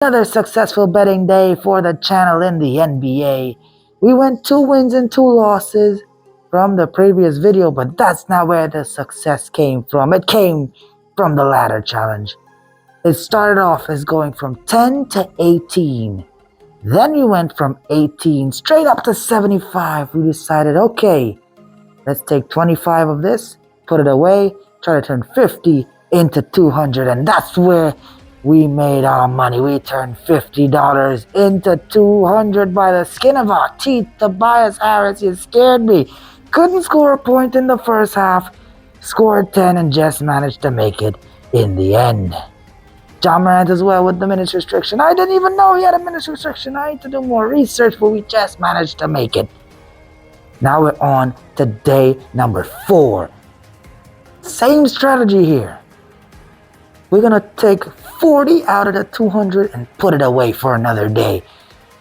Another successful betting day for the channel in the NBA. We went 2 wins and 2 losses from the previous video, but that's not where the success came from. It came from the ladder challenge. It started off as going from 10 to 18. Then we went from 18 straight up to 75. We decided, okay, let's take 25 of this, put it away, try to turn 50 into 200, and that's where we made our money. We turned $50 into 200 by the skin of our teeth. Tobias Harris, you scared me. Couldn't score a point in the first half, scored 10 and just managed to make it in the end. Ja Morant as well with the minutes restriction. I didn't even know he had a minutes restriction. I need to do more research, but we just managed to make it. Now we're on to day number 4. Same strategy here. We're going to take 40 out of the 200 and put it away for another day.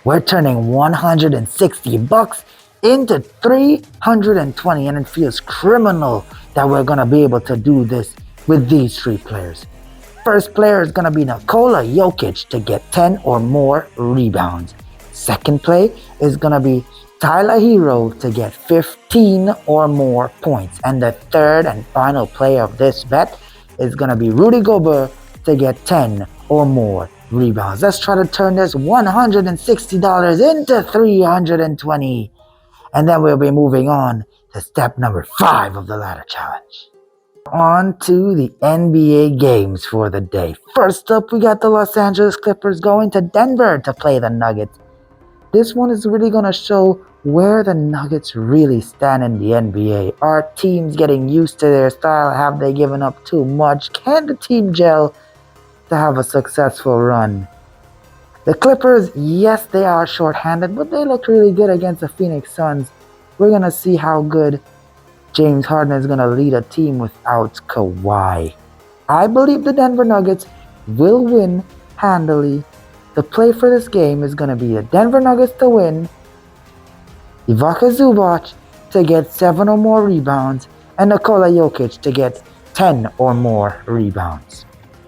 We're turning $160 into 320, and it feels criminal that we're going to be able to do this with these 3 players. First player is going to be Nikola Jokic to get 10 or more rebounds. Second play is going to be Tyler Hero to get 15 or more points. And the third and final play of this bet is going to be Rudy Gobert to get 10 or more rebounds. Let's try to turn this $160 into 320. And then we'll be moving on to step number 5 of the ladder challenge. On to the NBA games for the day. First up, we got the Los Angeles Clippers going to Denver to play the Nuggets. This one is really going to show where the Nuggets really stand in the NBA. Are teams getting used to their style? Have they given up too much? Can the team gel to have a successful run? The Clippers, yes, they are short-handed, but they look really good against the Phoenix Suns. We're going to see how good James Harden is going to lead a team without Kawhi. I believe the Denver Nuggets will win handily. The play for this game is going to be the Denver Nuggets to win, Ivica Zubac to get 7 or more rebounds, and Nikola Jokic to get 10 or more rebounds.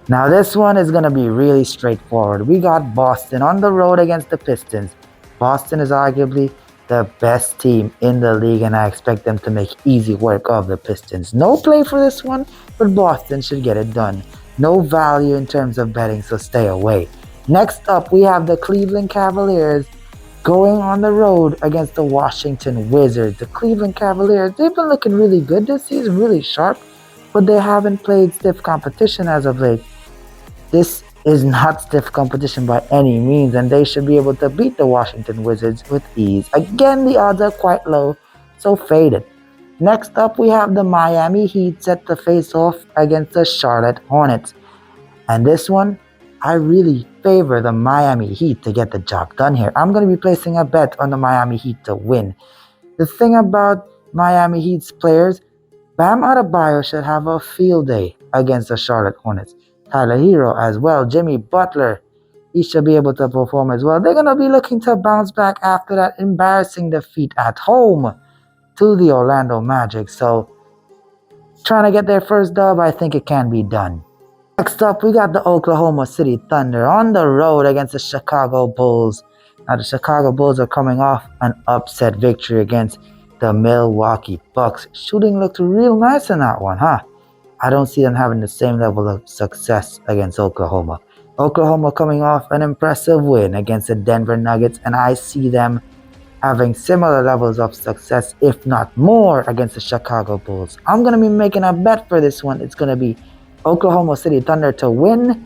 Now this one is going to be really straightforward. We got Boston on the road against the Pistons. Boston is arguably the best team in the league, and I expect them to make easy work of the Pistons. No play for this one, but Boston should get it done. No value in terms of betting, so stay away. Next up, we have the Cleveland Cavaliers going on the road against the Washington Wizards. The Cleveland Cavaliers, they've been looking really good this season, really sharp, but they haven't played stiff competition as of late. This is not stiff competition by any means, and they should be able to beat the Washington Wizards with ease. Again, the odds are quite low, so fade it. Next up, we have the Miami Heat set to face off against the Charlotte Hornets. And this one, I really favor the Miami Heat to get the job done here. I'm going to be placing a bet on the Miami Heat to win. The thing about Miami Heat's players, Bam Adebayo should have a field day against the Charlotte Hornets. Tyler Hero as well. Jimmy Butler, he should be able to perform as well. They're going to be looking to bounce back after that embarrassing defeat at home to the Orlando Magic. So, trying to get their first dub, I think it can be done. Next up, we got the Oklahoma City Thunder on the road against the Chicago Bulls. Now, the Chicago Bulls are coming off an upset victory against the Milwaukee Bucks. Shooting looked real nice in that one, huh? I don't see them having the same level of success against Oklahoma. Oklahoma coming off an impressive win against the Denver Nuggets, and I see them having similar levels of success, if not more, against the Chicago Bulls. I'm going to be making a bet for this one. It's going to be Oklahoma City Thunder to win,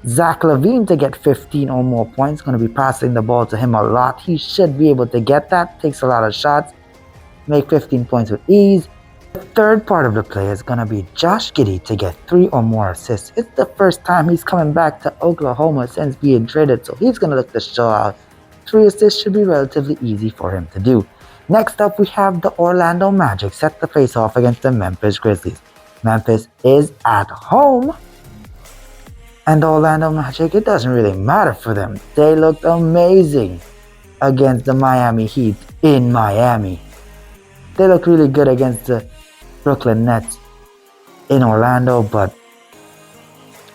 Zach LaVine to get 15 or more points. Going to be passing the ball to him a lot. He should be able to get that. Takes a lot of shots. Make 15 points with ease. The third part of the play is going to be Josh Giddey to get 3 or more assists. It's the first time he's coming back to Oklahoma since being traded, so he's going to look to show out. 3 assists should be relatively easy for him to do. Next up, we have the Orlando Magic set to face off against the Memphis Grizzlies. Memphis is at home, and the Orlando Magic, it doesn't really matter for them. They looked amazing against the Miami Heat in Miami. They look really good against the Brooklyn Nets in Orlando, but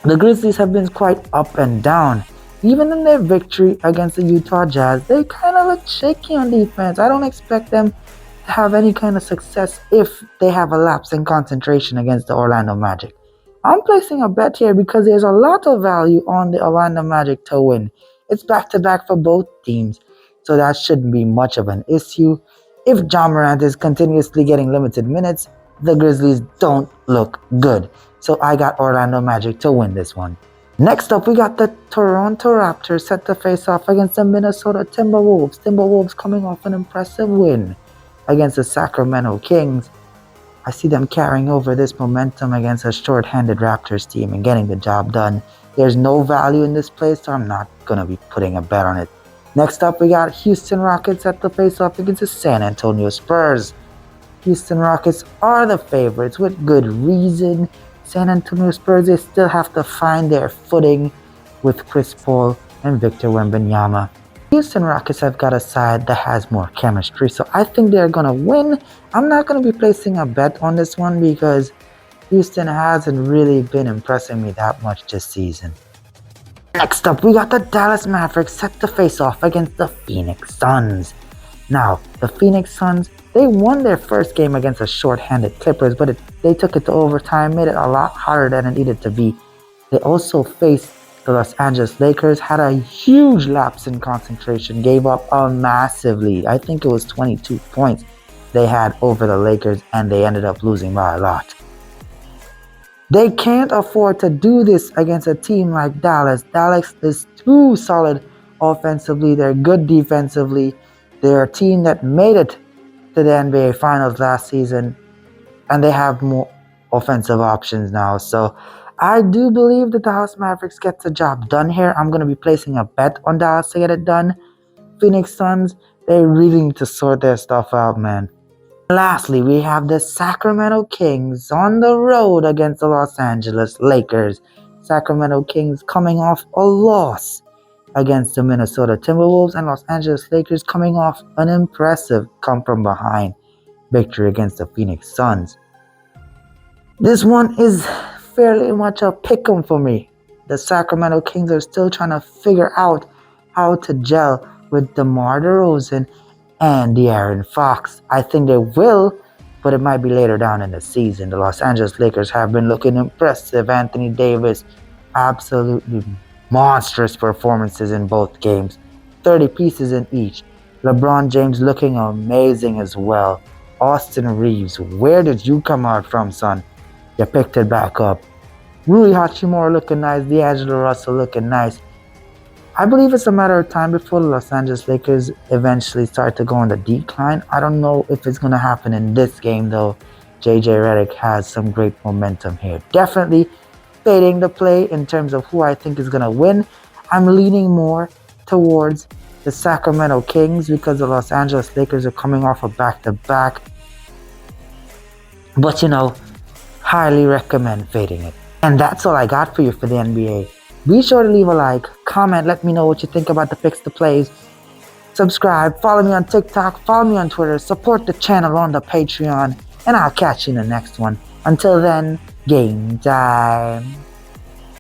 the Grizzlies have been quite up and down Even in their victory against the Utah Jazz, they kind of look shaky on defense. I don't expect them to have any kind of success if they have a lapse in concentration against the Orlando Magic. I'm placing a bet here because there's a lot of value on the Orlando Magic to win. It's back-to-back for both teams, so that shouldn't be much of an issue. If Ja Morant is continuously getting limited minutes, the Grizzlies don't look good. So I got Orlando Magic to win this one. Next up, we got the Toronto Raptors set to face off against the Minnesota Timberwolves. Timberwolves coming off an impressive win against the Sacramento Kings. I see them carrying over this momentum against a short-handed Raptors team and getting the job done. There's no value in this play, so I'm not going to be putting a bet on it. Next up, we got Houston Rockets set to face off against the San Antonio Spurs. Houston Rockets are the favorites with good reason. San Antonio Spurs, they still have to find their footing with Chris Paul and Victor Wembanyama. Houston Rockets have got a side that has more chemistry, so I think they're going to win. I'm not going to be placing a bet on this one because Houston hasn't really been impressing me that much this season. Next up, we got the Dallas Mavericks set to face off against the Phoenix Suns. Now, the Phoenix Suns, they won their first game against the short-handed Clippers, but they took it to overtime, made it a lot harder than it needed to be. They also faced the Los Angeles Lakers, had a huge lapse in concentration, gave up a massive lead. I think it was 22 points they had over the Lakers, and they ended up losing by a lot. They can't afford to do this against a team like Dallas. Dallas is too solid offensively. They're good defensively. They're a team that made it to the NBA Finals last season, and they have more offensive options now. So I do believe the Dallas Mavericks get the job done here. I'm going to be placing a bet on Dallas to get it done. Phoenix Suns, they really need to sort their stuff out, man. Lastly, we have the Sacramento Kings on the road against the Los Angeles Lakers. Sacramento Kings coming off a loss against the Minnesota Timberwolves, and Los Angeles Lakers coming off an impressive come-from-behind victory against the Phoenix Suns. This one is fairly much a pick-em for me. The Sacramento Kings are still trying to figure out how to gel with DeMar DeRozan and De'Aaron Fox. I think they will, but it might be later down in the season. The Los Angeles Lakers have been looking impressive. Anthony Davis, absolutely monstrous performances in both games. 30 pieces in each. LeBron James looking amazing as well. Austin Reeves, where did you come out from, son? You picked it back up. Rui Hachimura looking nice. D'Angelo Russell looking nice. I believe it's a matter of time before the Los Angeles Lakers eventually start to go on the decline. I don't know if it's going to happen in this game, though. JJ Redick has some great momentum here. Definitely fading the play in terms of who I think is going to win. I'm leaning more towards the Sacramento Kings because the Los Angeles Lakers are coming off a back-to-back. But, highly recommend fading it. And that's all I got for you for the NBA. Be sure to leave a like, comment, let me know what you think about the picks, the plays. Subscribe, follow me on TikTok, follow me on Twitter, support the channel on the Patreon, and I'll catch you in the next one. Until then, game time.